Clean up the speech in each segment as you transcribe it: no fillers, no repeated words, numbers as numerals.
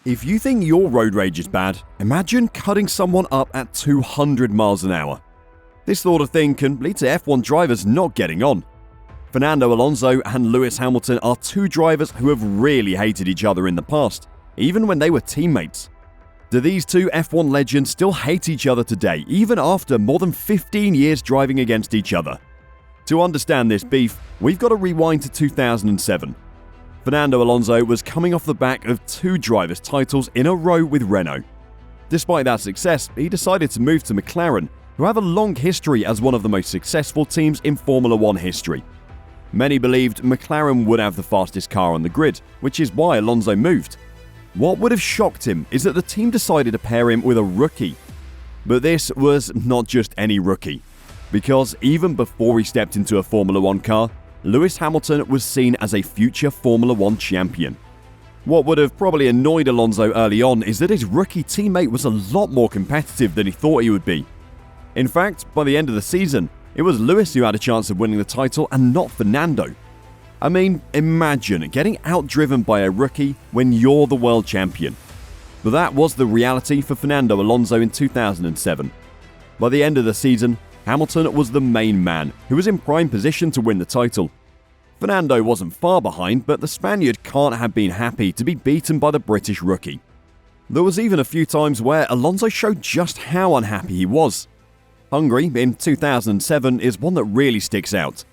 If you think your road rage is bad, imagine cutting someone up at 200 miles an hour. This sort of thing can lead to F1 drivers not getting on. Fernando Alonso and Lewis Hamilton are two drivers who have really hated each other in the past, even when they were teammates. Do these two F1 legends still hate each other today, even after more than 15 years driving against each other? To understand this beef, we've got to rewind to 2007. Fernando Alonso was coming off the back of two drivers' titles in a row with Renault. Despite that success, he decided to move to McLaren, who have a long history as one of the most successful teams in Formula One history. Many believed McLaren would have the fastest car on the grid, which is why Alonso moved. What would have shocked him is that the team decided to pair him with a rookie. But this was not just any rookie, because even before he stepped into a Formula One car, Lewis Hamilton was seen as a future Formula One champion. What would have probably annoyed Alonso early on is that his rookie teammate was a lot more competitive than he thought he would be. In fact, by the end of the season, it was Lewis who had a chance of winning the title and not Fernando. I mean, imagine getting outdriven by a rookie when you're the world champion. But that was the reality for Fernando Alonso in 2007. By the end of the season, Hamilton was the main man, who was in prime position to win the title. Fernando wasn't far behind, but the Spaniard can't have been happy to be beaten by the British rookie. There was even a few times where Alonso showed just how unhappy he was. Hungary in 2007 is one that really sticks out.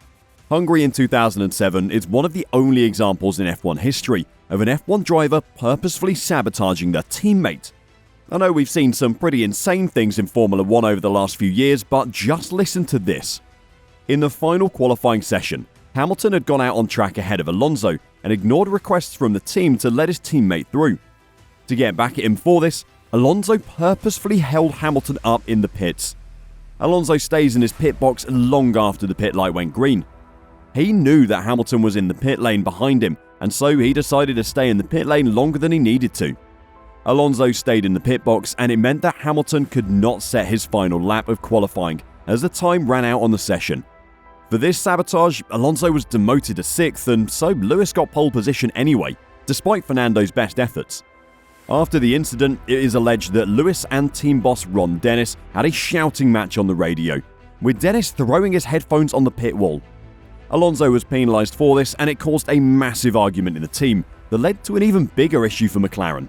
Hungary in 2007 is one of the only examples in F1 history of an F1 driver purposefully sabotaging their teammate. I know we've seen some pretty insane things in Formula One over the last few years, but just listen to this. In the final qualifying session, Hamilton had gone out on track ahead of Alonso and ignored requests from the team to let his teammate through. To get back at him for this, Alonso purposefully held Hamilton up in the pits. Alonso stays in his pit box long after the pit light went green. He knew that Hamilton was in the pit lane behind him, and so he decided to stay in the pit lane longer than he needed to. Alonso stayed in the pit box, and it meant that Hamilton could not set his final lap of qualifying as the time ran out on the session. For this sabotage, Alonso was demoted to 6th, and so Lewis got pole position anyway, despite Fernando's best efforts. After the incident, it is alleged that Lewis and team boss Ron Dennis had a shouting match on the radio, with Dennis throwing his headphones on the pit wall. Alonso was penalised for this, and it caused a massive argument in the team that led to an even bigger issue for McLaren.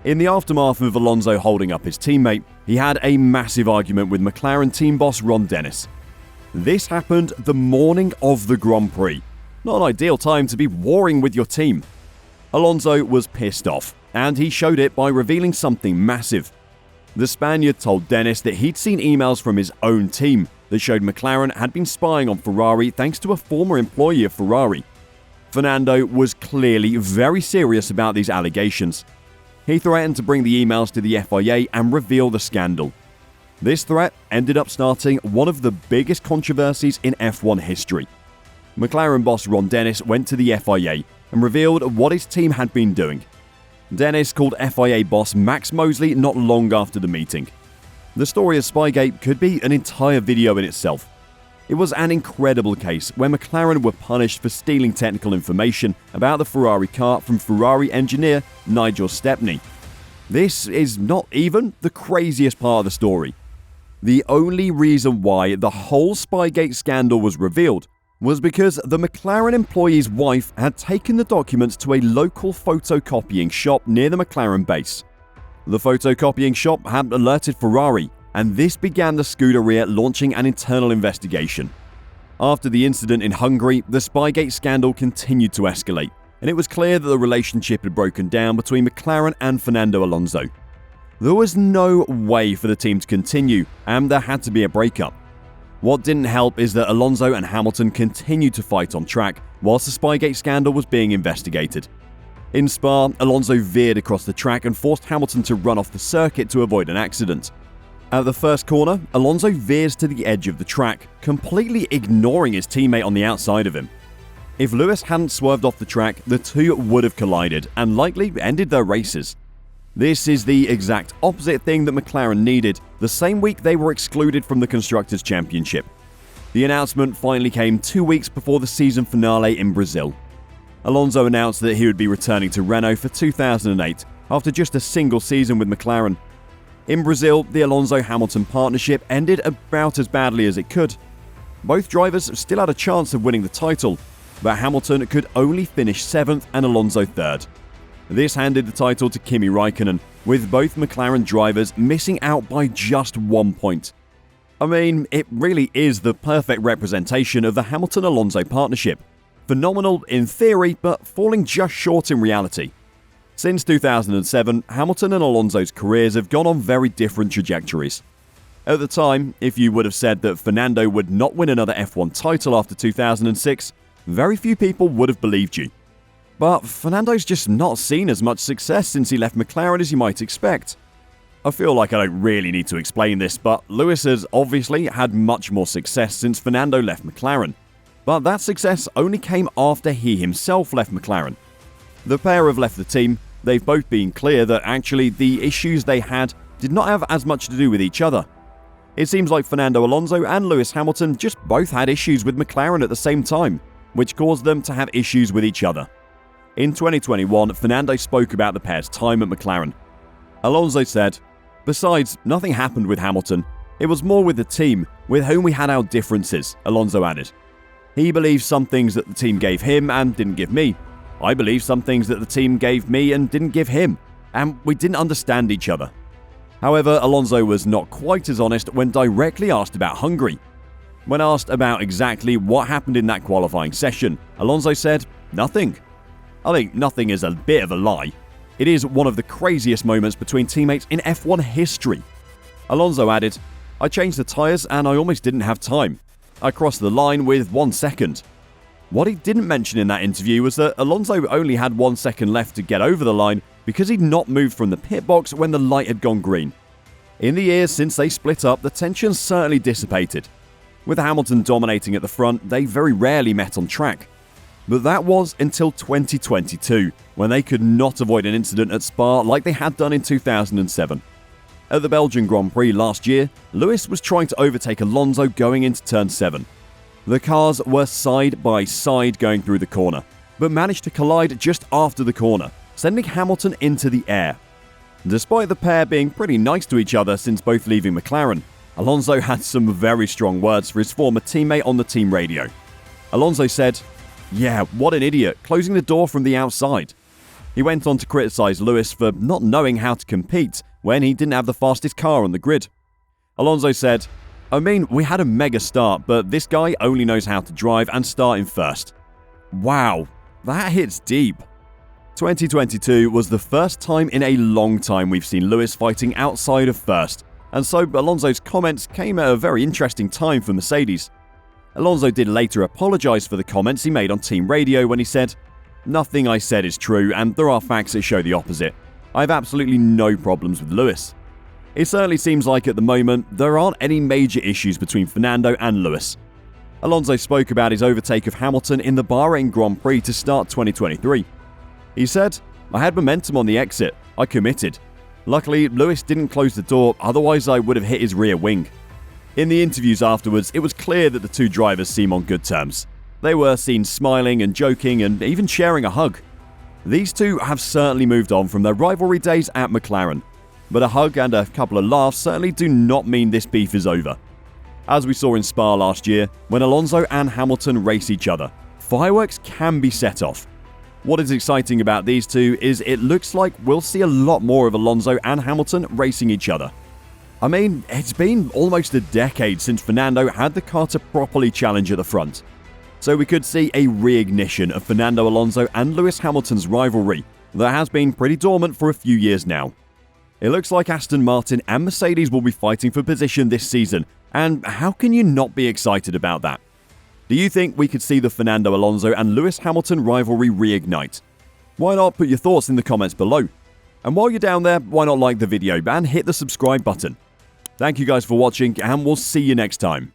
In the aftermath of Alonso holding up his teammate, he had a massive argument with McLaren team boss Ron Dennis. This happened the morning of the Grand Prix. Not an ideal time to be warring with your team. Alonso was pissed off, and he showed it by revealing something massive. The Spaniard told Dennis that he'd seen emails from his own team that showed McLaren had been spying on Ferrari thanks to a former employee of Ferrari. Fernando was clearly very serious about these allegations. He threatened to bring the emails to the FIA and reveal the scandal. This threat ended up starting one of the biggest controversies in F1 history. McLaren boss Ron Dennis went to the FIA and revealed what his team had been doing. Dennis called FIA boss Max Mosley not long after the meeting. The story of Spygate could be an entire video in itself. It was an incredible case where McLaren were punished for stealing technical information about the Ferrari car from Ferrari engineer Nigel Stepney. This is not even the craziest part of the story. The only reason why the whole Spygate scandal was revealed was because the McLaren employee's wife had taken the documents to a local photocopying shop near the McLaren base. The photocopying shop had alerted Ferrari, and this began the Scuderia launching an internal investigation. After the incident in Hungary, the Spygate scandal continued to escalate, and it was clear that the relationship had broken down between McLaren and Fernando Alonso. There was no way for the team to continue, and there had to be a breakup. What didn't help is that Alonso and Hamilton continued to fight on track whilst the Spygate scandal was being investigated. In Spa, Alonso veered across the track and forced Hamilton to run off the circuit to avoid an accident. At the first corner, Alonso veers to the edge of the track, completely ignoring his teammate on the outside of him. If Lewis hadn't swerved off the track, the two would have collided and likely ended their races. This is the exact opposite thing that McLaren needed the same week they were excluded from the Constructors' Championship. The announcement finally came 2 weeks before the season finale in Brazil. Alonso announced that he would be returning to Renault for 2008, after just a single season with McLaren. In Brazil, the Alonso-Hamilton partnership ended about as badly as it could. Both drivers still had a chance of winning the title, but Hamilton could only finish 7th and Alonso 3rd. This handed the title to Kimi Raikkonen, with both McLaren drivers missing out by just 1 point. I mean, it really is the perfect representation of the Hamilton-Alonso partnership. Phenomenal in theory, but falling just short in reality. Since 2007, Hamilton and Alonso's careers have gone on very different trajectories. At the time, if you would have said that Fernando would not win another F1 title after 2006, very few people would have believed you. But Fernando's just not seen as much success since he left McLaren as you might expect. I feel like I don't really need to explain this, but Lewis has obviously had much more success since Fernando left McLaren. But that success only came after he himself left McLaren. The pair have left the team. They've both been clear that actually the issues they had did not have as much to do with each other. It seems like Fernando Alonso and Lewis Hamilton just both had issues with McLaren at the same time, which caused them to have issues with each other. In 2021, Fernando spoke about the pair's time at McLaren. Alonso said, "Besides, nothing happened with Hamilton. It was more with the team, with whom we had our differences," Alonso added. He believes some things that the team gave him and didn't give me. I believe some things that the team gave me and didn't give him, and we didn't understand each other. However, Alonso was not quite as honest when directly asked about Hungary. When asked about exactly what happened in that qualifying session, Alonso said, "Nothing." I think nothing is a bit of a lie. It is one of the craziest moments between teammates in F1 history. Alonso added, "I changed the tyres and I almost didn't have time. I crossed the line with 1 second. What he didn't mention in that interview was that Alonso only had 1 second left to get over the line because he'd not moved from the pit box when the light had gone green. In the years since they split up, the tension certainly dissipated. With Hamilton dominating at the front, they very rarely met on track. But that was until 2022, when they could not avoid an incident at Spa like they had done in 2007. At the Belgian Grand Prix last year, Lewis was trying to overtake Alonso going into turn 7. The cars were side by side going through the corner, but managed to collide just after the corner, sending Hamilton into the air. Despite the pair being pretty nice to each other since both leaving McLaren, Alonso had some very strong words for his former teammate on the team radio. Alonso said, "Yeah, what an idiot, closing the door from the outside." He went on to criticise Lewis for not knowing how to compete when he didn't have the fastest car on the grid. Alonso said, "I mean, we had a mega start, but this guy only knows how to drive and start in first." Wow, that hits deep. 2022 was the first time in a long time we've seen Lewis fighting outside of first, and so Alonso's comments came at a very interesting time for Mercedes. Alonso did later apologise for the comments he made on team radio when he said, "Nothing I said is true, and there are facts that show the opposite. I have absolutely no problems with Lewis." It certainly seems like at the moment there aren't any major issues between Fernando and Lewis. Alonso spoke about his overtake of Hamilton in the Bahrain Grand Prix to start 2023. He said, "I had momentum on the exit. I committed. Luckily, Lewis didn't close the door, otherwise I would have hit his rear wing." In the interviews afterwards, it was clear that the two drivers seem on good terms. They were seen smiling and joking and even sharing a hug. These two have certainly moved on from their rivalry days at McLaren, but a hug and a couple of laughs certainly do not mean this beef is over. As we saw in Spa last year, when Alonso and Hamilton race each other, fireworks can be set off. What is exciting about these two is it looks like we'll see a lot more of Alonso and Hamilton racing each other. I mean, it's been almost a decade since Fernando had the car to properly challenge at the front. So we could see a reignition of Fernando Alonso and Lewis Hamilton's rivalry that has been pretty dormant for a few years now. It looks like Aston Martin and Mercedes will be fighting for position this season, and how can you not be excited about that? Do you think we could see the Fernando Alonso and Lewis Hamilton rivalry reignite? Why not put your thoughts in the comments below? And while you're down there, why not like the video and hit the subscribe button? Thank you guys for watching, and we'll see you next time.